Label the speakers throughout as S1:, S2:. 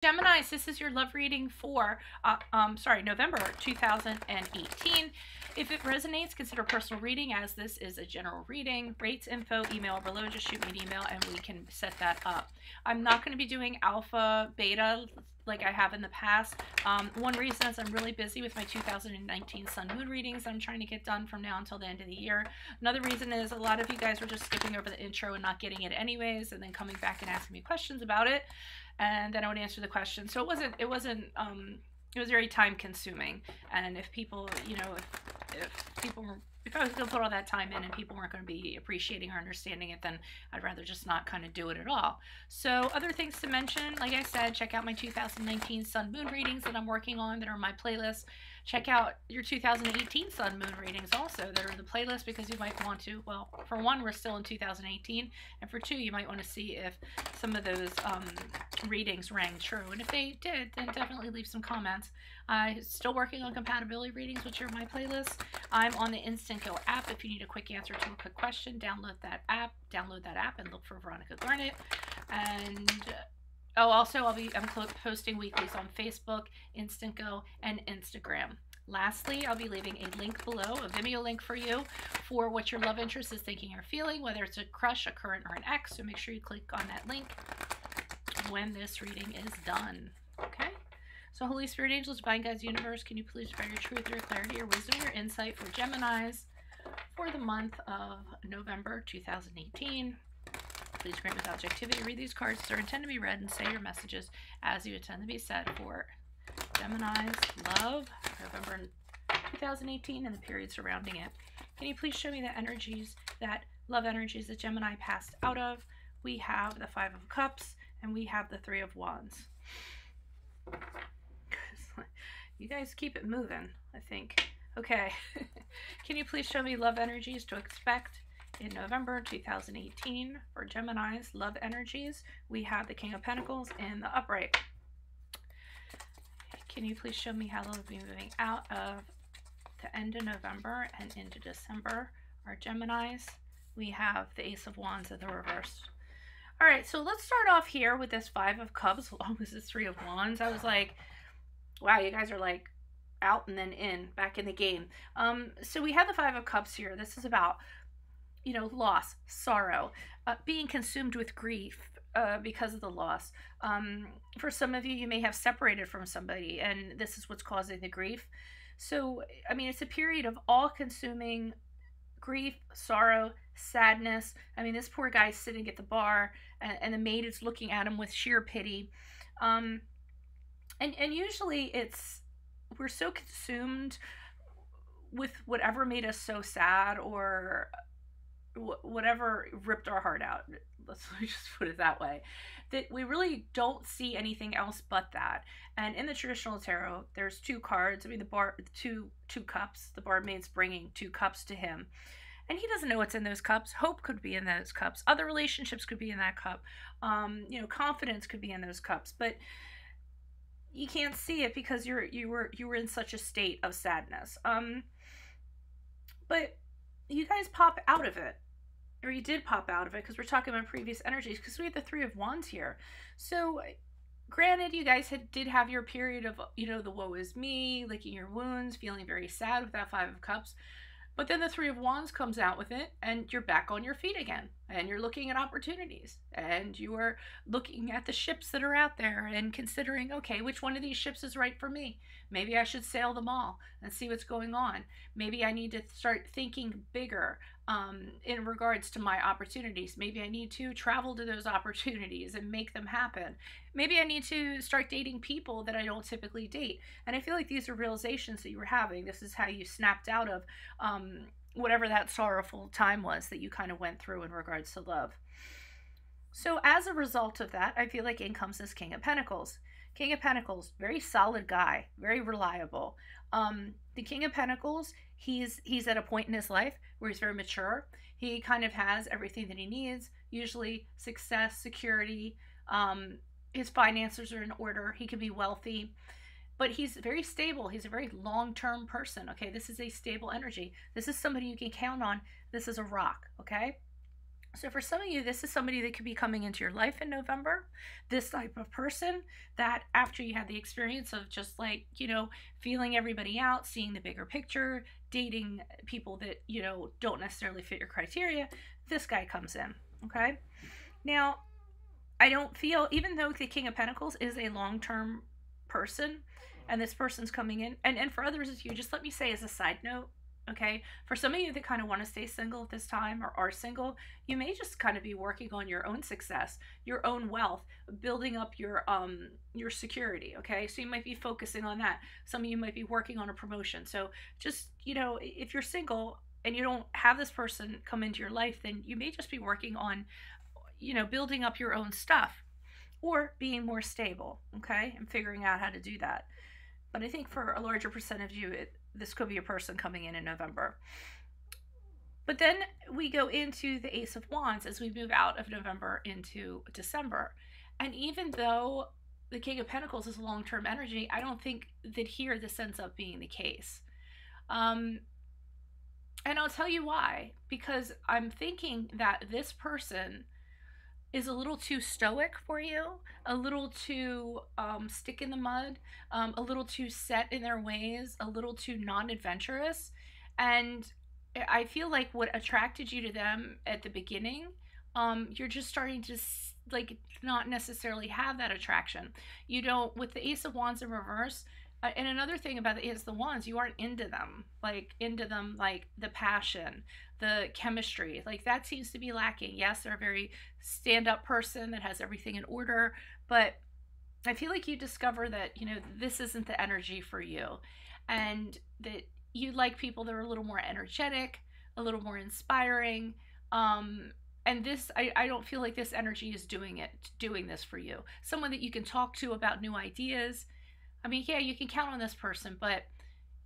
S1: Geminis, this is your love reading for, November 2018. If it resonates, consider personal reading, as this is a general reading. Rates, info, email below. Just shoot me an email and we can set that up. I'm not going to be doing alpha, beta like I have in the past. One reason is I'm really busy with my 2019 Sun Moon readings I'm trying to get done from now until the end of the year. Another reason is a lot of you guys were just skipping over the intro and not getting it anyways, and then coming back and asking me questions about it, and then I would answer the question. So it was very time consuming. And if people, if I was going to put all that time in and people weren't going to be appreciating or understanding it, then I'd rather just not kind of do it at all. So other things to mention, like I said, check out my 2019 Sun Moon readings that I'm working on that are on my playlist. Check out your 2018 Sun Moon readings also that are in the playlist, because you might want to, well, for one, we're still in 2018, and for two, you might want to see if some of those readings rang true. And if they did, then definitely leave some comments. I'm still working on compatibility readings, which are my playlist. I'm on the Instant Go app. If you need a quick answer to a quick question, download that app and look for Veronica Garnet. And also I'm posting weeklies on Facebook, Instant Go, and Instagram. Lastly, I'll be leaving a link below, a Vimeo link for you, for what your love interest is thinking or feeling, whether it's a crush, a current, or an ex. So make sure you click on that link when this reading is done. Okay? So Holy Spirit, Angels, Divine Guides, Universe, can you please provide your truth, your clarity, your wisdom, your insight for Geminis for the month of November 2018. Please grant with objectivity. Read these cards. They're intended to be read, and say your messages as you intend to be said for Gemini's love, November 2018, and the period surrounding it. Can you please show me the energies, that love energies that Gemini passed out of? We have the Five of Cups, and we have the Three of Wands. You guys keep it moving, I think. Okay. Can you please show me love energies to expect in November 2018 for Gemini's love energies? We have the King of Pentacles and the Upright. Can you please show me how they'll be moving out of the end of November and into December? Our Geminis, we have the Ace of Wands in the reverse. All right, so let's start off here with this Five of Cups along with this Three of Wands. I was like, wow, you guys are like out and then in, back in the game. So we have the Five of Cups here. This is about, loss, sorrow, being consumed with grief because of the loss. For some of you, you may have separated from somebody, and this is what's causing the grief. So, I mean, it's a period of all-consuming grief, sorrow, sadness. I mean, this poor guy's sitting at the bar, and the maid is looking at him with sheer pity. And usually we're so consumed with whatever made us so sad, or whatever ripped our heart out, let's just put it that way, that we really don't see anything else but that. And in the traditional tarot, there's two cards. I mean, two cups. The barmaid's bringing two cups to him, and he doesn't know what's in those cups. Hope could be in those cups. Other relationships could be in that cup. Confidence could be in those cups, but you can't see it because you were in such a state of sadness. But you guys pop out of it, or you did pop out of it, because we're talking about previous energies, because we have the Three of Wands here. So granted, you guys did have your period of, the woe is me, licking your wounds, feeling very sad with that Five of Cups. But then the Three of Wands comes out with it, and you're back on your feet again, and you're looking at opportunities, and you are looking at the ships that are out there and considering, okay, which one of these ships is right for me? Maybe I should sail them all and see what's going on. Maybe I need to start thinking bigger in regards to my opportunities. Maybe I need to travel to those opportunities and make them happen. Maybe I need to start dating people that I don't typically date. And I feel like these are realizations that you were having. This is how you snapped out of whatever that sorrowful time was that you kind of went through in regards to love. So as a result of that, I feel like in comes this King of Pentacles. King of Pentacles, very solid guy, very reliable. The King of Pentacles, he's at a point in his life where he's very mature. He kind of has everything that he needs, usually success, security. His finances are in order. He can be wealthy, but he's very stable. He's a very long-term person. Okay, this is a stable energy. This is somebody you can count on. This is a rock. Okay, So for some of you, this is somebody that could be coming into your life in November. This type of person that after you had the experience of just like, you know, feeling everybody out, seeing the bigger picture, dating people that, you know, don't necessarily fit your criteria, this guy comes in, okay? Now, I don't feel, even though the King of Pentacles is a long-term person and this person's coming in, and for others of you, just let me say as a side note, okay, for some of you that kind of want to stay single at this time or are single, you may just kind of be working on your own success, your own wealth, building up your security, okay? So you might be focusing on that. Some of you might be working on a promotion. So just, you know, if you're single and you don't have this person come into your life, then you may just be working on, you know, building up your own stuff or being more stable, okay, and figuring out how to do that. But I think for a larger percent of you, this could be a person coming in November. But then we go into the Ace of Wands as we move out of November into December. And even though the King of Pentacles is long-term energy, I don't think that here this ends up being the case. And I'll tell you why. Because I'm thinking that this person is a little too stoic for you, a little too stick in the mud, a little too set in their ways, a little too non-adventurous. And I feel like what attracted you to them at the beginning, you're just starting to like not necessarily have that attraction. You don't, with the Ace of Wands in reverse, and another thing about the Ace of the Wands, you aren't into them like the passion, the chemistry, like that seems to be lacking. Yes, they're a very stand-up person that has everything in order, but I feel like you discover that, you know, this isn't the energy for you, and that you like people that are a little more energetic, a little more inspiring, and this, I don't feel like this energy is doing this for you. Someone that you can talk to about new ideas. I mean, yeah, you can count on this person, but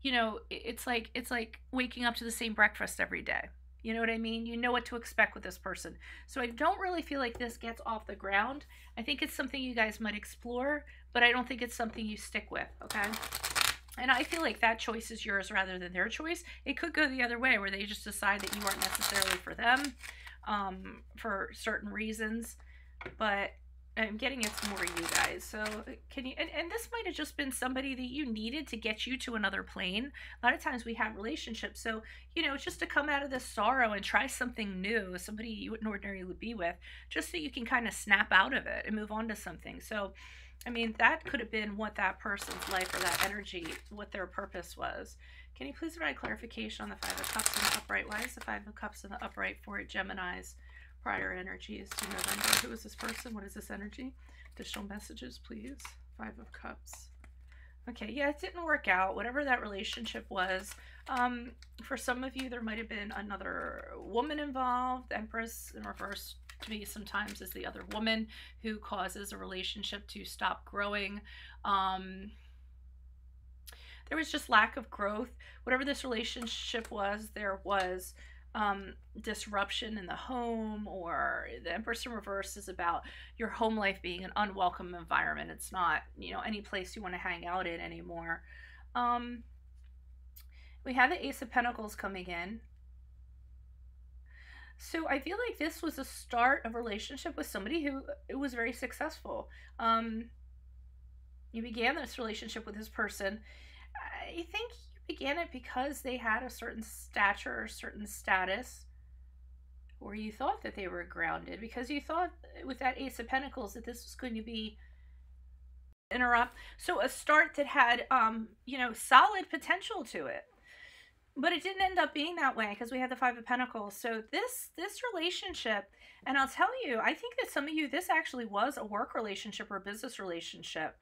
S1: you know, it's like waking up to the same breakfast every day. You know what I mean? You know what to expect with this person. So I don't really feel like this gets off the ground. I think it's something you guys might explore, but I don't think it's something you stick with, okay? And I feel like that choice is yours rather than their choice. It could go the other way where they just decide that you aren't necessarily for them for certain reasons, but I'm getting it's more you guys. So can you, and this might have just been somebody that you needed to get you to another plane. A lot of times we have relationships, so you know, just to come out of this sorrow and try something new, somebody you wouldn't ordinarily be with, just so you can kind of snap out of it and move on to something. So I mean, that could have been what that person's life or that energy, what their purpose was. Can you please provide clarification on the Five of Cups in the upright? Why is the Five of Cups in the upright for Gemini's prior energies to November? Who is this person? What is this energy? Additional messages, please. Five of Cups. Okay, yeah, it didn't work out. Whatever that relationship was. For some of you, there might have been another woman involved. Empress in reverse to me sometimes is the other woman who causes a relationship to stop growing. There was just lack of growth. Whatever this relationship was, there was disruption in the home, or the Empress in reverse is about your home life being an unwelcome environment. It's not, you know, any place you want to hang out in anymore. We have the Ace of Pentacles coming in. So I feel like this was a start of a relationship with somebody who was very successful. You began this relationship with this person. I think you began it because they had a certain stature or certain status, or you thought that they were grounded, because you thought with that Ace of Pentacles that this was going to be so a start that had you know, solid potential to it. But it didn't end up being that way because we had the Five of Pentacles. So this relationship, and I'll tell you, I think that some of you, this actually was a work relationship or a business relationship.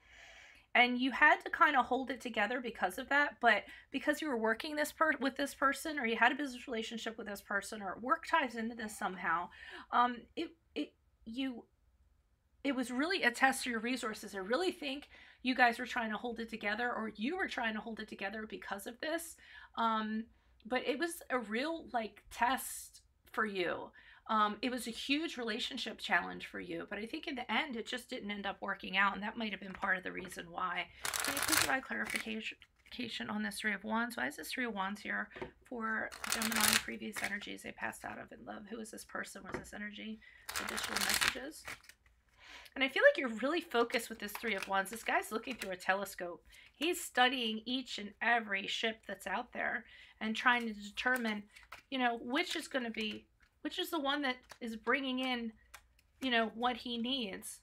S1: And you had to kind of hold it together because of that. But because you were working with this person, or you had a business relationship with this person, or work ties into this somehow, it was really a test of your resources. I really think you guys were trying to hold it together, or you were trying to hold it together because of this. But it was a real like test for you. It was a huge relationship challenge for you, but I think in the end, it just didn't end up working out. And that might've been part of the reason why. Can you please provide clarification clarification on this Three of Wands. Why is this Three of Wands here for Gemini previous energies they passed out of in love? Who is this person? What is this energy? Additional messages. And I feel like you're really focused with this Three of Wands. This guy's looking through a telescope. He's studying each and every ship that's out there and trying to determine, you know, which is going to be, which is the one that is bringing in, you know, what he needs.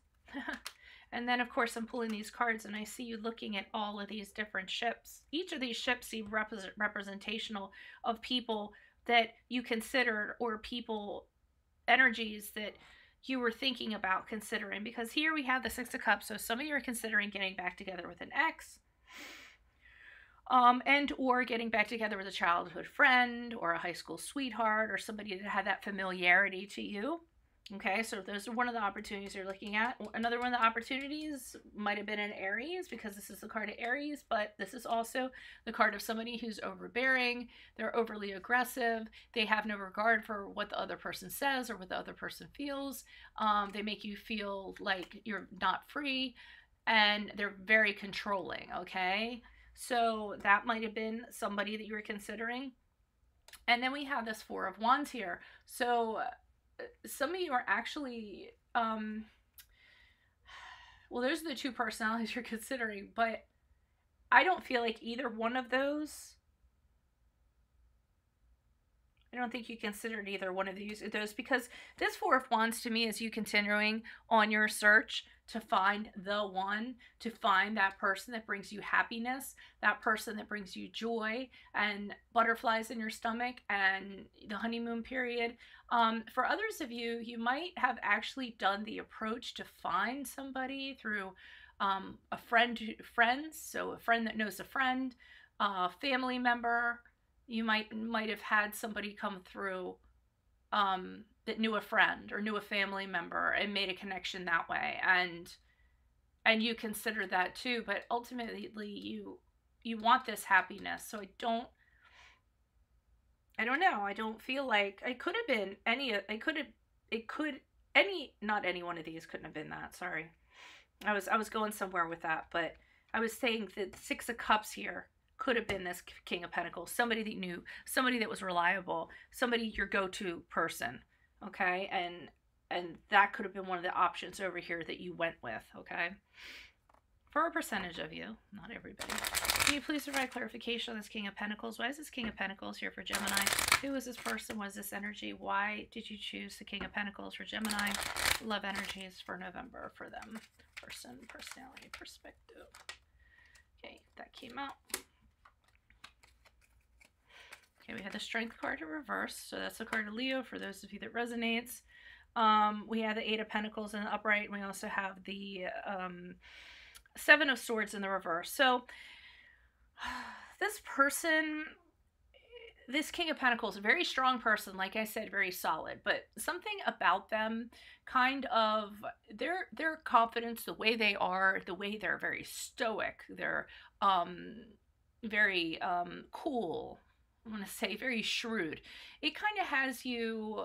S1: And then, of course, I'm pulling these cards and I see you looking at all of these different ships. Each of these ships seem representational of people that you considered or people, energies that you were thinking about considering. Because here we have the Six of Cups. So some of you are considering getting back together with an ex. And or getting back together with a childhood friend or a high school sweetheart or somebody that had that familiarity to you. Okay, so those are one of the opportunities you're looking at. Another one of the opportunities might have been in Aries, because this is the card of Aries, but this is also the card of somebody who's overbearing, they're overly aggressive, they have no regard for what the other person says or what the other person feels. They make you feel like you're not free, and they're very controlling, okay? So that might have been somebody that you were considering. And then we have this Four of Wands here. So some of you are actually, well, there's the two personalities you're considering, but I don't feel like either one of those, I don't think you considered either one of those, because this Four of Wands to me is you continuing on your search to find the one, to find that person that brings you happiness, that person that brings you joy and butterflies in your stomach and the honeymoon period. For others of you, you might have actually done the approach to find somebody through a friend, so a friend that knows a friend, a family member. You might have had somebody come through that knew a friend or knew a family member and made a connection that way, and you consider that too. But ultimately, you want this happiness. So I don't know. I don't feel like I could have been any. Not any one of these couldn't have been that. Sorry, I was going somewhere with that, but I was saying that the Six of Cups here could have been this King of Pentacles, somebody that you knew, somebody that was reliable, somebody your go-to person, okay? And that could have been one of the options over here that you went with, okay? For a percentage of you, not everybody. Can you please provide clarification on this King of Pentacles? Why is this King of Pentacles here for Gemini? Who is this person? What is this energy? Why did you choose the King of Pentacles for Gemini? Love energies for November for them. Person, personality, perspective. Okay, that came out. Okay, we had the Strength card in reverse, so that's the card of Leo for those of you that resonates. We have the Eight of Pentacles in the upright, and we also have the Seven of Swords in the reverse. So this person, this King of Pentacles, a very strong person, like I said, very solid, but something about them, kind of their confidence, the way they are, the way they're very stoic, they're very cool, I want to say very shrewd. It kind of has you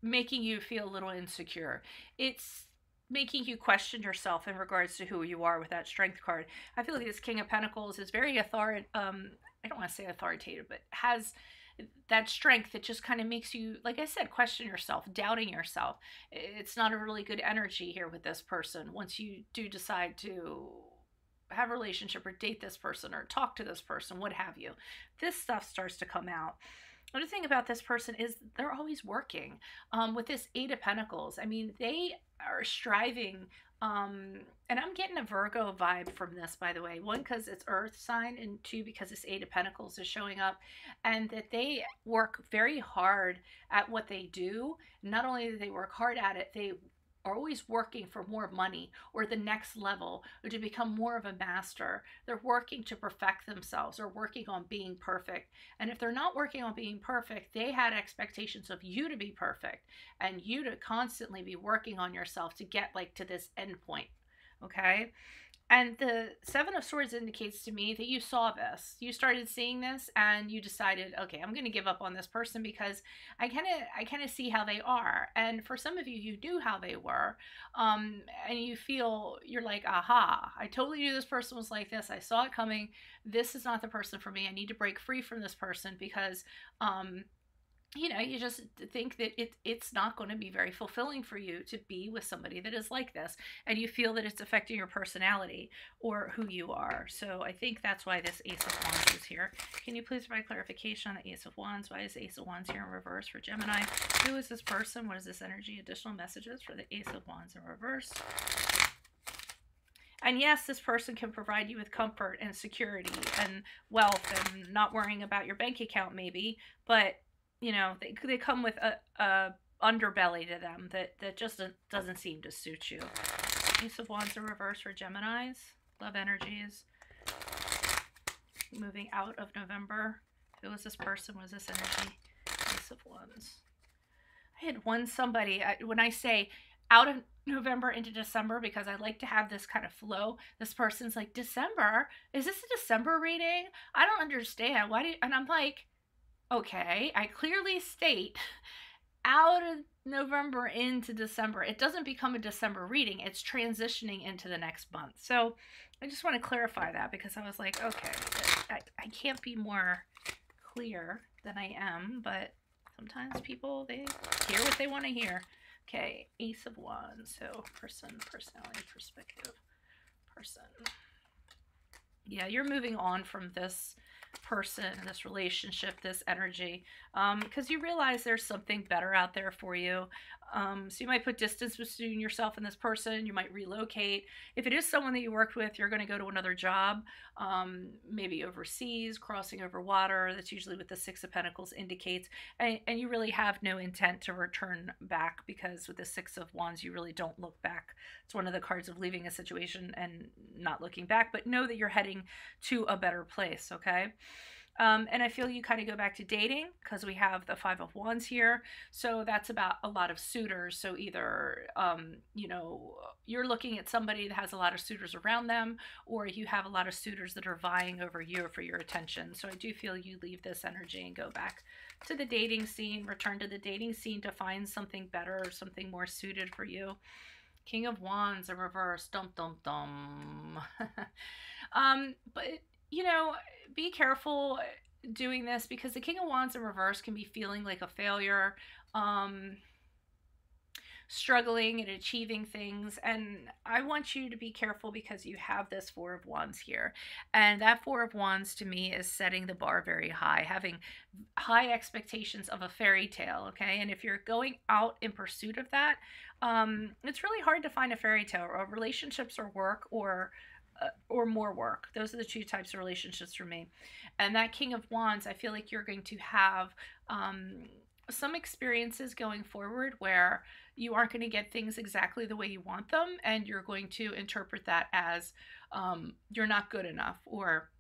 S1: making you feel a little insecure. It's making you question yourself in regards to who you are with that Strength card. I feel like this King of Pentacles is very I don't want to say authoritative, but has that strength that just kind of makes you, like I said, question yourself, doubting yourself. It's not a really good energy here with this person once you do decide to have a relationship or date this person or talk to this person, what have you. This stuff starts to come out. Another thing about this person is they're always working. With this Eight of Pentacles, I mean, they are striving, and I'm getting a Virgo vibe from this, by the way. One, because it's Earth sign, and two, because this Eight of Pentacles is showing up, and that they work very hard at what they do. Not only do they work hard at it, they are always working for more money or the next level or to become more of a master. They're working to perfect themselves or working on being perfect. And if they're not working on being perfect, they had expectations of you to be perfect and you to constantly be working on yourself to get like to this end point. Okay. And the Seven of Swords indicates to me that you saw this. You started seeing this and you decided, okay, I'm going to give up on this person because I kind of see how they are. And for some of you, you knew how they were. And you feel, you're like, aha, I totally knew this person was like this. I saw it coming. This is not the person for me. I need to break free from this person because, you know, you just think that it's not going to be very fulfilling for you to be with somebody that is like this, and you feel that it's affecting your personality or who you are. So I think that's why this Ace of Wands is here. Can you please provide clarification on the Ace of Wands? Why is Ace of Wands here in reverse for Gemini? Who is this person? What is this energy? Additional messages for the Ace of Wands in reverse. And yes, this person can provide you with comfort and security and wealth and not worrying about your bank account maybe, but you know, they come with a underbelly to them that just doesn't seem to suit you. Ace of Wands in reverse for Geminis. Love energies. Moving out of November. Who was this person? What is this energy? Ace of Wands. I had somebody, when I say out of November into December, because I like to have this kind of flow, this person's like, December? Is this a December reading? I don't understand. Why do you, and I'm like, okay, I clearly state out of November into December. It doesn't become a December reading. It's transitioning into the next month. So I just want to clarify that because I was like, okay, I can't be more clear than I am, but sometimes people, they hear what they want to hear. Okay, Ace of Wands. So person, personality, perspective, person. Yeah, you're moving on from this person, this relationship, this energy, because you realize there's something better out there for you. So you might put distance between yourself and this person. You might relocate. If it is someone that you worked with, you're going to go to another job, maybe overseas, crossing over water. That's usually what the Six of Pentacles indicates. And you really have no intent to return back, because with the Six of Wands, you really don't look back. It's one of the cards of leaving a situation and not looking back, but know that you're heading to a better place, okay? And I feel you kind of go back to dating because we have the Five of Wands here. So that's about a lot of suitors. So either, you know, you're looking at somebody that has a lot of suitors around them, or you have a lot of suitors that are vying over you for your attention. So I do feel you leave this energy and go back to the dating scene, return to the dating scene to find something better or something more suited for you. King of Wands in reverse. Dum, dum, dum. But, you know, be careful doing this because the King of Wands in reverse can be feeling like a failure, struggling and achieving things. And I want you to be careful because you have this Four of Wands here. And that Four of Wands to me is setting the bar very high, having high expectations of a fairy tale, okay? And if you're going out in pursuit of that, it's really hard to find a fairy tale, or relationships or work, or more work. Those are the two types of relationships for me. And that King of Wands, I feel like you're going to have some experiences going forward where you aren't going to get things exactly the way you want them, and you're going to interpret that as you're not good enough, or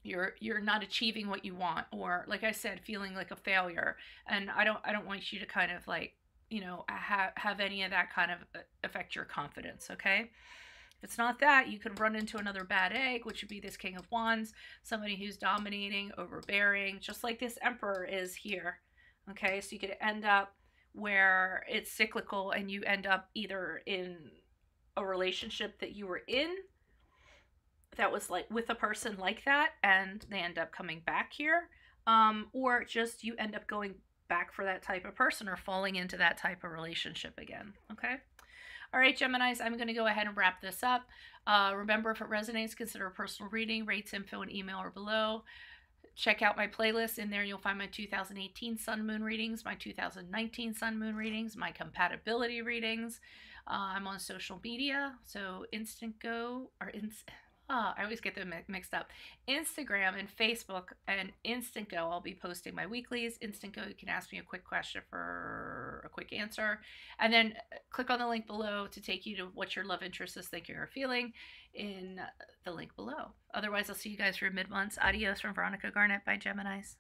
S1: you're not achieving what you want, or like I said, feeling like a failure. And I don't want you to kind of like, you know, have any of that kind of affect your confidence, okay? If it's not that, you could run into another bad egg, which would be this King of Wands, somebody who's dominating, overbearing, just like this Emperor is here. Okay, so you could end up where it's cyclical and you end up either in a relationship that you were in that was like with a person like that and they end up coming back here, or just you end up going back for that type of person or falling into that type of relationship again, okay? All right, Geminis, I'm going to go ahead and wrap this up. Remember, if it resonates, consider a personal reading. Rates, info, and email are below. Check out my playlist. In there, you'll find my 2018 Sun Moon readings, my 2019 Sun Moon readings, my compatibility readings. I'm on social media, so I always get them mixed up. Instagram and Facebook and Instant Go, I'll be posting my weeklies. Instant Go, you can ask me a quick question for a quick answer. And then click on the link below to take you to what your love interest is thinking or feeling in the link below. Otherwise, I'll see you guys for mid-months. Adios from Veronica Garnett. Bye, Geminis.